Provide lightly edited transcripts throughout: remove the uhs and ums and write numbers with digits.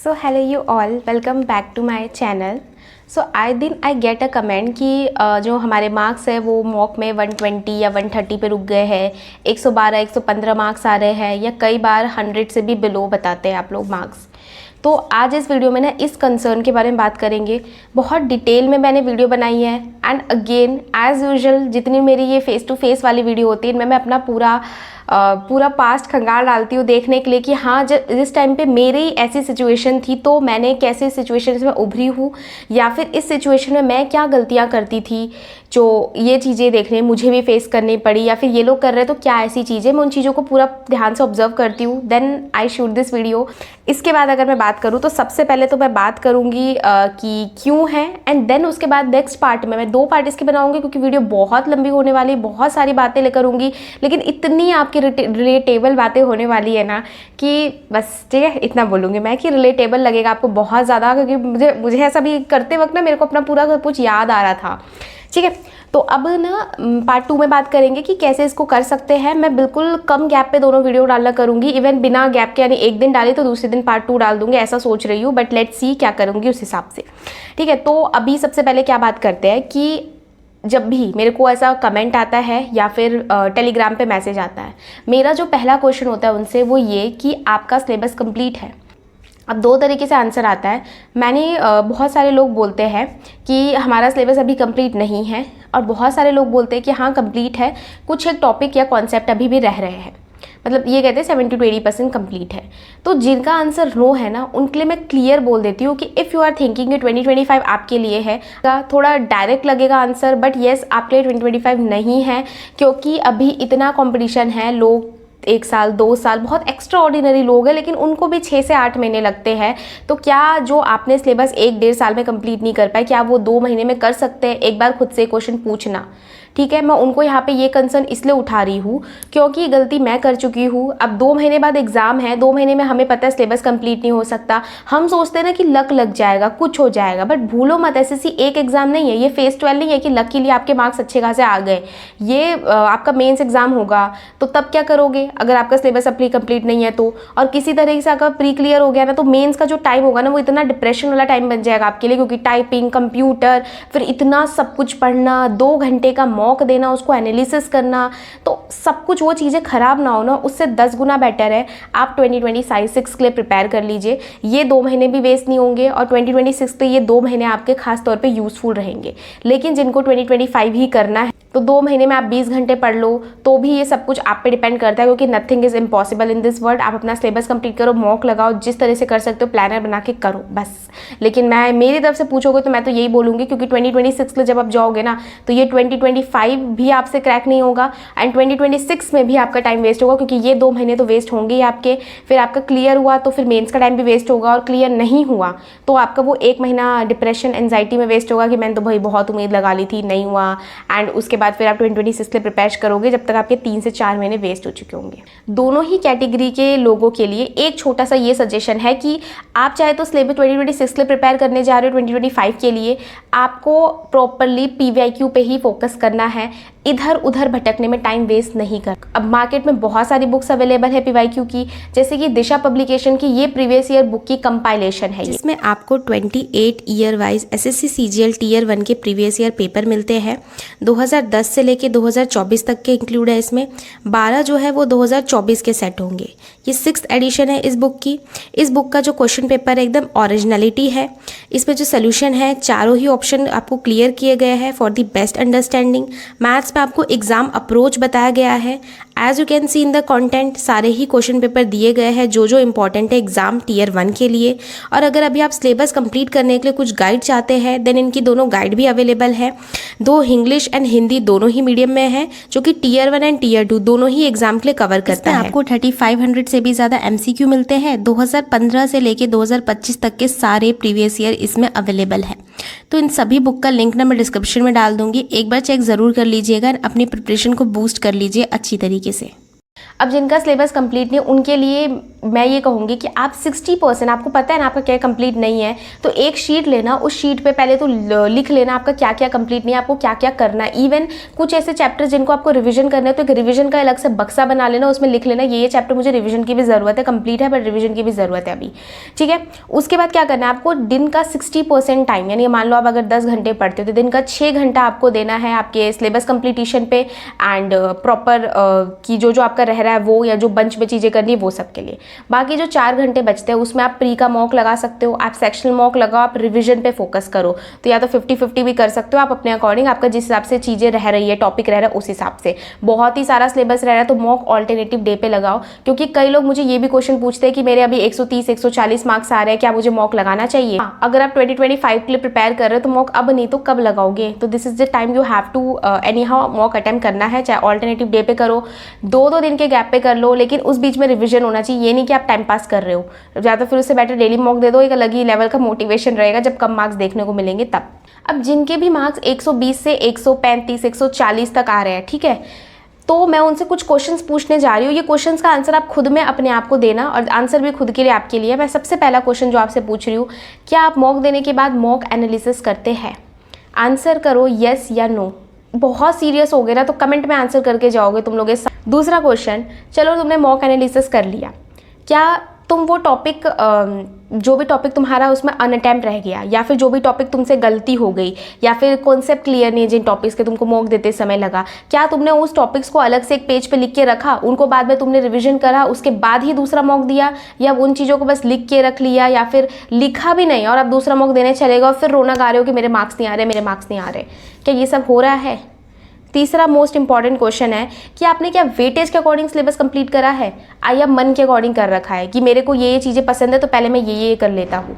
So hello you all, welcome back to my channel. सो आए दिन I get a comment कि जो हमारे मार्क्स है वो मॉक में 120 या 130 पे रुक गए हैं, 112 115 मार्क्स आ रहे हैं या कई बार 100 से भी बिलो बताते हैं आप लोग मार्क्स। तो आज इस वीडियो में ना इस कंसर्न के बारे में बात करेंगे। बहुत डिटेल में मैंने वीडियो बनाई है एंड अगेन एज़ यूजुअल जितनी मेरी ये फेस टू फेस वाली वीडियो होती है इनमें मैं अपना पूरा पास्ट खंगाल डालती हूँ देखने के लिए कि हाँ जिस टाइम पे मेरी ऐसी सिचुएशन थी तो मैंने कैसे सिचुएशन में उभरी हूँ या फिर इस सिचुएशन में मैं क्या गलतियाँ करती थी जो ये चीज़ें देखने मुझे भी फेस करनी पड़ी या फिर ये लोग कर रहे हैं तो क्या ऐसी चीज़ें, मैं उन चीज़ों को पूरा ध्यान से ऑब्जर्व करती हूँ then I shoot this video. इसके बाद अगर मैं बात करूँ तो सबसे पहले तो मैं बात करूँगी कि क्यों है एंड देन उसके बाद नेक्स्ट पार्ट में मैं 2 पार्ट इसके बनाऊँगी क्योंकि वीडियो बहुत लंबी होने वाली, बहुत सारी बातें लेकर आऊँगी लेकिन इतनी आपकी रिलेटेबल बातें होने वाली है ना कि बस ठीक है इतना बोलूँगी मैं कि रिलेटेबल लगेगा आपको बहुत ज़्यादा, क्योंकि मुझे ऐसा भी करते वक्त ना मेरे को अपना पूरा सब कुछ याद आ रहा था। ठीक है, तो अब ना पार्ट 2 में बात करेंगे कि कैसे इसको कर सकते हैं। मैं बिल्कुल कम गैप पे दोनों वीडियो डालना करूँगी, इवन बिना गैप के, यानी एक दिन डाली तो दूसरे दिन पार्ट 2 डाल दूँगी, ऐसा सोच रही हूँ बट लेट्स सी क्या करूँगी उस हिसाब से। ठीक है, तो अभी सबसे पहले क्या बात करते हैं कि जब भी मेरे को ऐसा कमेंट आता है या फिर टेलीग्राम पे मैसेज आता है, मेरा जो पहला क्वेश्चन होता है उनसे वो ये कि आपका सिलेबस कंप्लीट है। अब 2 तरीके से आंसर आता है। मैंने बहुत सारे लोग बोलते हैं कि हमारा सिलेबस अभी कंप्लीट नहीं है और बहुत सारे लोग बोलते हैं कि हाँ कंप्लीट है, कुछ एक टॉपिक या कॉन्सेप्ट अभी भी रह रहे हैं, मतलब ये कहते हैं 70 to 80% कंप्लीट है। तो जिनका आंसर नो है ना उनके लिए मैं क्लियर बोल देती हूँ कि इफ़ यू आर थिंकिंग कि 2025 आपके लिए है, थोड़ा डायरेक्ट लगेगा आंसर बट येस आपके लिए 2025 नहीं है, क्योंकि अभी इतना कंपटीशन है। लोग 1 साल 2 साल बहुत एक्स्ट्रा ऑर्डिनरी लोग हैं लेकिन उनको भी 6 से 8 महीने लगते हैं। तो क्या जो आपने सिलेबस 1-1.5 साल में कंप्लीट नहीं कर पाए क्या वो 2 महीने में कर सकते हैं? एक बार खुद से क्वेश्चन पूछना। ठीक है, मैं उनको यहाँ पे ये कंसर्न इसलिए उठा रही हूँ क्योंकि ये गलती मैं कर चुकी हूँ। अब 2 महीने बाद एग्ज़ाम है, 2 महीने में हमें पता है सिलेबस कंप्लीट नहीं हो सकता। हम सोचते हैं ना कि लक लग जाएगा, कुछ हो जाएगा, बट भूलो मत एसएससी एक एग्ज़ाम नहीं है, ये फेस 12 नहीं है कि लकीली आपके मार्क्स अच्छे खासे आ गए। ये आपका मेन्स एग्ज़ाम होगा तो तब क्या करोगे अगर आपका सिलेबस अपनी कंप्लीट नहीं है तो, और किसी तरीके से अगर प्री क्लियर हो गया ना तो मेन्स का जो टाइम होगा ना वो इतना डिप्रेशन वाला टाइम बन जाएगा आपके लिए, क्योंकि टाइपिंग, कंप्यूटर, फिर इतना सब कुछ पढ़ना, 2 घंटे का मॉक देना, उसको एनालिसिस करना, तो सब कुछ वो चीज़ें ख़राब ना हो ना, उससे 10 गुना बेटर है आप 2026 के लिए प्रिपेयर कर लीजिए। ये 2 महीने भी वेस्ट नहीं होंगे और 2026 के ये 2 महीने आपके खास तौर पे यूज़फुल रहेंगे। लेकिन जिनको 2025 ही करना है तो 2 महीने में आप 20 घंटे पढ़ लो तो भी ये सब कुछ आप पे डिपेंड करता है, क्योंकि nothing is impossible in this world. आप अपना सिलेबस कंप्लीट करो, मॉक लगाओ, जिस तरह से कर सकते हो प्लानर बना के करो बस। लेकिन मैं मेरी तरफ से पूछोगे तो मैं तो यही बोलूँगी, क्योंकि 2026 के लिए जब आप जाओगे ना तो ये 2025 भी आपसे क्रैक नहीं होगा एंड 2026 में भी आपका टाइम वेस्ट होगा, क्योंकि ये 2 महीने तो वेस्ट होंगे ही आपके। फिर आपका क्लियर हुआ तो फिर मेंस का टाइम भी वेस्ट होगा, और क्लियर नहीं हुआ तो आपका वो 1 महीना डिप्रेशन एंजाइटी में वेस्ट होगा कि मैंने तो भाई बहुत उम्मीद लगा ली थी, नहीं हुआ। एंड उसके बाद फिर आप 2026 के लिए प्रिपेयर करोगे जब तक आपके 3 से 4 महीने वेस्ट हो चुके होंगे। दोनों ही कैटेगरी के लोगों के लिए एक छोटा सा ये सजेशन है कि आप चाहे तो सिलेबस 2026 के लिए प्रिपेयर करने जा रहे हो 2025 के लिए, आपको प्रॉपरली PYQ पे ही फोकस करना है, इधर उधर भटकने में टाइम वेस्ट नहीं कर। अब मार्केट में बहुत सारी बुक्स अवेलेबल है PYQ की, जैसे कि दिशा पब्लिकेशन की ये प्रीवियस ईयर बुक की कंपाइलेशन है, जिसमें आपको 28 year wise SSC CGL Tier 1 के प्रीवियस ईयर पेपर मिलते हैं। 2010 से लेके 2024 तक के इंक्लूड है इसमें, 12 जो है वो 2024 के सेट होंगे। ये 6th एडिशन है इस बुक की। इस बुक का जो क्वेश्चन पेपर है एकदम ओरिजिनलिटी है। इसमें जो सोल्यूशन है चारों ही ऑप्शन आपको क्लियर किए गए हैं for the best understanding. Maths में आपको एग्जाम अप्रोच बताया गया है। As you can see in the content सारे ही क्वेश्चन पेपर दिए गए हैं जो इंपॉर्टेंट है एग्जाम Tier 1 के लिए। और अगर अभी आप सिलेबस कंप्लीट करने के लिए कुछ गाइड चाहते हैं देन इनकी दोनों गाइड भी अवेलेबल है। 2 इंग्लिश एंड हिंदी दोनों ही मीडियम में है, जो कि Tier 1 एंड Tier 2 दोनों ही एग्जाम के लिए कवर करता है। आपको 3500 से भी ज़्यादा MCQ मिलते हैं। 2015 से लेके 2025 तक के सारे प्रीवियस ईयर इसमें अवेलेबल है। तो इन सभी बुक का लिंक ना मैं डिस्क्रिप्शन में डाल दूंगी, एक बार चेक ज़रूर कर लीजिएगा, अपनी प्रिपरेशन को बूस्ट कर लीजिए अच्छी तरीके से। अब जिनका सिलेबस कंप्लीट नहीं, उनके लिए मैं ये कहूँगी कि आप 60%, आपको पता है ना आपका क्या कंप्लीट नहीं है, तो एक शीट लेना, उस शीट पे पहले तो लिख लेना आपका क्या क्या कंप्लीट नहीं है, आपको क्या क्या करना है। इवन कुछ ऐसे चैप्टर जिनको आपको रिवीजन करना है तो एक रिवीजन का अलग से बक्सा बना लेना, उसमें लिख लेना ये चैप्टर मुझे रिवीजन की भी ज़रूरत है, कंप्लीट है बट रिवीजन की भी ज़रूरत है अभी, ठीक है। उसके बाद क्या करना है आपको, दिन का 60% टाइम, यानी मान लो आप अगर 10 घंटे पढ़ते हो तो दिन का 6 घंटा आपको देना है आपके सिलेबस कंप्लीटिशन पे एंड प्रॉपर की जो आपका रह रहा है वो, या जो बंच में चीज़ें करनी है वो सब के लिए। बाकी जो 4 घंटे बचते हैं उसमें आप प्री का मॉक लगा सकते हो, आप सेक्शनल मॉक लगाओ, आप रिवीजन पे फोकस करो। तो या तो 50-50 भी कर सकते हो आप अपने अकॉर्डिंग, आपका जिस हिसाब से चीज़ें रह रही है, टॉपिक रह रहा है उस हिसाब से। बहुत ही सारा सिलेबस रह रहा है तो मॉक ऑल्टरनेटिव डे पे लगाओ, क्योंकि कई लोग मुझे ये भी क्वेश्चन पूछते हैं कि मेरे अभी 130-140 मार्क्स आ रहे हैं, क्या मुझे मॉक लगाना चाहिए। अगर आप 2025 के लिए प्रिपेयर कर रहे हो तो मॉक अब नहीं तो कब लगाओगे, तो this is the time you have to anyhow mock attempt करना है, चाहे ऑल्टरनेटिव डे पे करो, 2-2 दिन के गैप पे कर लो, लेकिन उस बीच में रिवीजन होना चाहिए। ये नहीं कि आप टाइम पास कर रहे हो, ज़्यादा फिर उससे बेटर डेली मॉक दे दो, एक अलग ही लेवल का मोटिवेशन रहेगा जब कम मार्क्स देखने को मिलेंगे तब। अब जिनके भी मार्क्स 120 से 135, 140 तक आ रहे हैं, ठीक है, तो मैं उनसे कुछ क्वेश्चंस पूछने जा रही हूँ। ये क्वेश्चंस का आंसर आप खुद में अपने आप को देना, और आंसर भी खुद के लिए आपके लिए। मैं सबसे पहला क्वेश्चन जो आपसे पूछ रही हूँ, क्या आप मॉक देने के बाद मॉक एनालिसिस करते हैं? आंसर करो येस या नो। बहुत सीरियस हो गए ना तो कमेंट में आंसर करके जाओगे तुम लोग। दूसरा क्वेश्चन, चलो तुमने मॉक एनालिसिस कर लिया, क्या तुम वो टॉपिक जो भी टॉपिक तुम्हारा उसमें अनअटेम्प्ट रह गया, या फिर जो भी टॉपिक तुमसे गलती हो गई, या फिर कॉन्सेप्ट क्लियर नहीं है जिन टॉपिक्स के तुमको मॉक देते समय लगा, क्या तुमने उस टॉपिक्स को अलग से एक पेज पे लिख के रखा, उनको बाद में तुमने रिवीजन करा, उसके बाद ही दूसरा मॉक दिया, या उन चीज़ों को बस लिख के रख लिया, या फिर लिखा भी नहीं और अब दूसरा मॉक देने चलेगा और फिर रोना गा रहे हो कि मेरे मार्क्स नहीं आ रहे, मेरे मार्क्स नहीं आ रहे? क्या ये सब हो रहा है? तीसरा मोस्ट इंपॉर्टेंट क्वेश्चन है कि आपने क्या वेटेज के अकॉर्डिंग सिलेबस कंप्लीट करा है, या मन के अकॉर्डिंग कर रखा है कि मेरे को ये चीज़ें पसंद है तो पहले मैं ये कर लेता हूँ?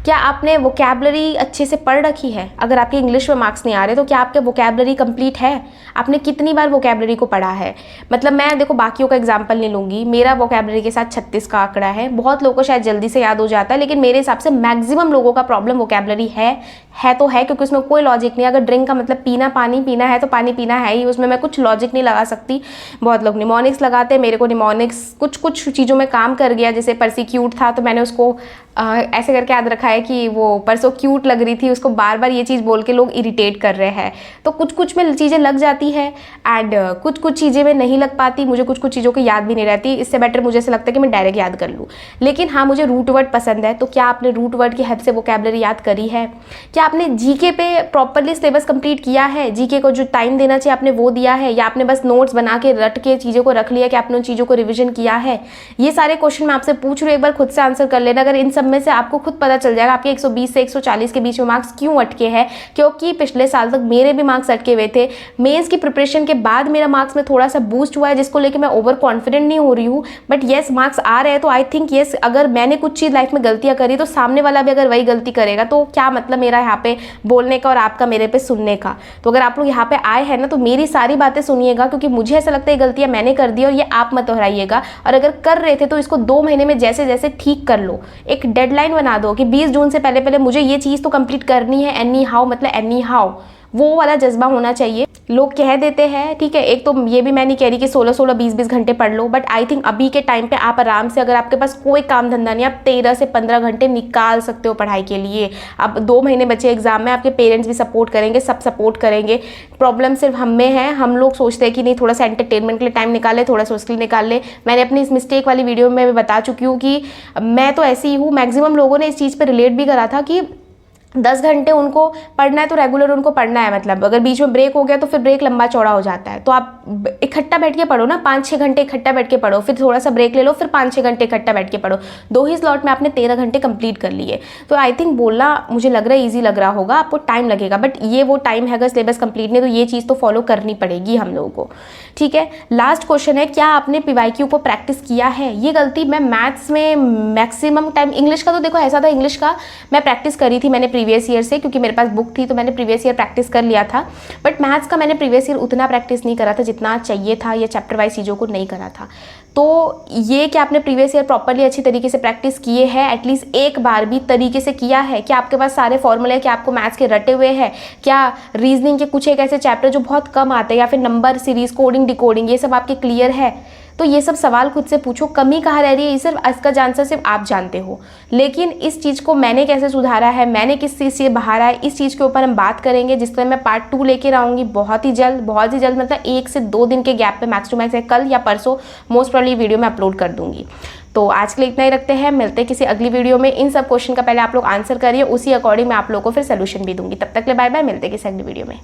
क्या आपने वोकैबलरी अच्छे से पढ़ रखी है? अगर आपके इंग्लिश में मार्क्स नहीं आ रहे तो क्या आपके वोकैबलरी कंप्लीट है? आपने कितनी बार वोकैबलरी को पढ़ा है? मतलब मैं देखो बाकियों का एग्जांपल नहीं लूँगी, मेरा वोकैबलरी के साथ 36 का आंकड़ा है। बहुत लोगों को शायद जल्दी से याद हो जाता है, लेकिन मेरे हिसाब से मैक्सिमम लोगों का प्रॉब्लम वोकैबलरी है तो है, क्योंकि उसमें कोई लॉजिक नहीं। अगर ड्रिंक का मतलब पीना, पानी पीना है तो पानी पीना है ही, उसमें मैं कुछ लॉजिक नहीं लगा सकती। बहुत लोग निमोनिक्स लगाते हैं, मेरे को निमोनिक्स कुछ चीज़ों में काम कर गया, जैसे परसिक्यूट था तो मैंने उसको ऐसे करके याद रखा है कि वो परसों क्यूट लग रही थी, उसको बार बार ये चीज़ बोल के लोग इरिटेट कर रहे हैं। तो कुछ में चीज़ें लग जाती है एंड कुछ चीज़ें में नहीं लग पाती, मुझे कुछ चीज़ों की याद भी नहीं रहती। इससे बेटर मुझे ऐसा लगता है कि मैं डायरेक्ट याद कर लूँ। लेकिन हाँ, मुझे रूट वर्ड पसंद है, तो क्या आपने रूट वर्ड की हेल्प से वोकैबलरी याद करी है? क्या आपने जीके पे प्रॉपरली सिलेबस कंप्लीट किया है? जीके को जो टाइम देना चाहिए आपने वो दिया है, या आपने बस नोट्स बना के रट के चीज़ों को रख लिया कि आपने उन चीज़ों को रिविजन किया है? ये सारे क्वेश्चन मैं आपसे पूछ रही हूँ, एक बार खुद से आंसर कर लेना। अगर इन सब में से आपको खुद पता चल जाएगा आपके 120 से 140 के बीच में मार्क्स क्यों अटके हैं, क्योंकि पिछले साल तक मेरे भी मार्क्स अटके हुए थे। मेंस की प्रिपरेशन के बाद मेरा मार्क्स में थोड़ा सा बूस्ट हुआ है, जिसको लेके मैं ओवर कॉन्फिडेंट नहीं हो रही हूँ, बट येस मार्क्स आ रहे हैं। तो आई थिंक येस, अगर मैंने कुछ चीज़ लाइफ में गलतियाँ करी तो सामने वाला भी अगर वही गलती करेगा तो क्या मतलब मेरा यहाँ पे बोलने का और आपका मेरे पे सुनने का। तो अगर आप लोग यहाँ पे आए हैं ना तो मेरी सारी बातें सुनिएगा, क्योंकि मुझे ऐसा लगता है गलतियाँ मैंने कर दी और ये आप मत दोहराइएगा। और अगर कर रहे थे तो इसको 2 महीने में जैसे जैसे ठीक कर लो। एक डेडलाइन बना दो कि 20 जून से पहले मुझे ये चीज़ तो कंप्लीट करनी है, एनी हाउ, मतलब एनी हाउ, वो वाला जज्बा होना चाहिए। लोग कह देते हैं, ठीक है, एक तो ये भी मैं नहीं कह रही कि 16-16, 20-20 घंटे पढ़ लो, बट आई थिंक अभी के टाइम पे आप आराम से, अगर आपके पास कोई काम धंधा नहीं, आप 13 से 15 घंटे निकाल सकते हो पढ़ाई के लिए। अब 2 महीने बचे एग्जाम में, आपके पेरेंट्स भी सपोर्ट करेंगे, सब सपोर्ट करेंगे। प्रॉब्लम सिर्फ हम में है, हम लोग सोचते हैं कि नहीं थोड़ा सा एंटरटेनमेंट के लिए टाइम निकाले, थोड़ा सा उसके लिए निकाल ले। मैंने अपनी इस मिस्टेक वाली वीडियो में बता चुकी हूँ कि मैं तो ऐसी ही हूँ। मैक्सिमम लोगों ने इस चीज़ पर रिलेट भी करा था कि 10 घंटे उनको पढ़ना है तो रेगुलर उनको पढ़ना है, मतलब अगर बीच में ब्रेक हो गया तो फिर ब्रेक लंबा चौड़ा हो जाता है। तो आप इकट्ठा बैठ के पढ़ो ना, 5-6 घंटे इकट्ठा बैठ के पढ़ो, फिर थोड़ा सा ब्रेक ले लो, फिर 5-6 घंटे इकट्ठा बैठ के पढ़ो। 2 ही स्लॉट में आपने 13 घंटे कंप्लीट कर लिए। तो आई थिंक बोलना मुझे लग रहा है ईजी लग रहा होगा, आपको टाइम लगेगा, बट ये वो टाइम है, अगर सिलेबस कंप्लीट नहीं तो ये चीज़ तो फॉलो करनी पड़ेगी हम लोगों को, ठीक है। लास्ट क्वेश्चन है, क्या आपने पीवाईक्यू को प्रैक्टिस किया है? ये गलती मैं मैथ्स में मैक्सिमम टाइम, इंग्लिश का तो देखो ऐसा था, इंग्लिश का मैं प्रैक्टिस करी थी मैंने प्रीवियस ईयर से, क्योंकि मेरे पास बुक थी तो मैंने प्रीवियस ईयर प्रैक्टिस कर लिया था। बट मैथ्स का मैंने प्रीवियस ईयर उतना प्रैक्टिस नहीं करा था जितना चाहिए था, या चैप्टर वाइज चीज़ों को नहीं करा था। तो ये कि आपने प्रीवियस ईयर प्रॉपरली अच्छी तरीके से प्रैक्टिस किए हैं, एटलीस्ट एक बार भी तरीके से किया है? क्या आपके पास सारे फॉर्मूले, क्या आपको मैथ्स के रटे हुए हैं? क्या रीजनिंग के कुछ एक ऐसे चैप्टर जो बहुत कम आते हैं, या फिर नंबर सीरीज, कोडिंग, डिकोडिंग, ये सब आपके क्लियर है? तो ये सब सवाल खुद से पूछो, कमी कहाँ रह रही है, ये सिर्फ इसका आंसर सिर्फ आप जानते हो। लेकिन इस चीज़ को मैंने कैसे सुधारा है, मैंने किस चीज़ से बाहर आया, इस चीज़ के ऊपर हम बात करेंगे, जिस तरह मैं पार्ट 2 लेकर आऊँगी बहुत ही जल्द, मतलब 1 से 2 दिन के गैप पे मैक्स टू मैक्स, कल या परसों मोस्ट प्रोबेबली वीडियो में अपलोड कर दूंगी। तो आज के लिए इतना ही रखते हैं, मिलते हैं किसी अगली वीडियो में। इन सब क्वेश्चन का पहले आप लोग आंसर करिए, उसी अकॉर्डिंग मैं आप लोगों को फिर सोल्यूशन भी दूंगी। तब तक ले बाय बाय, मिलते हैं किसी अगली वीडियो में।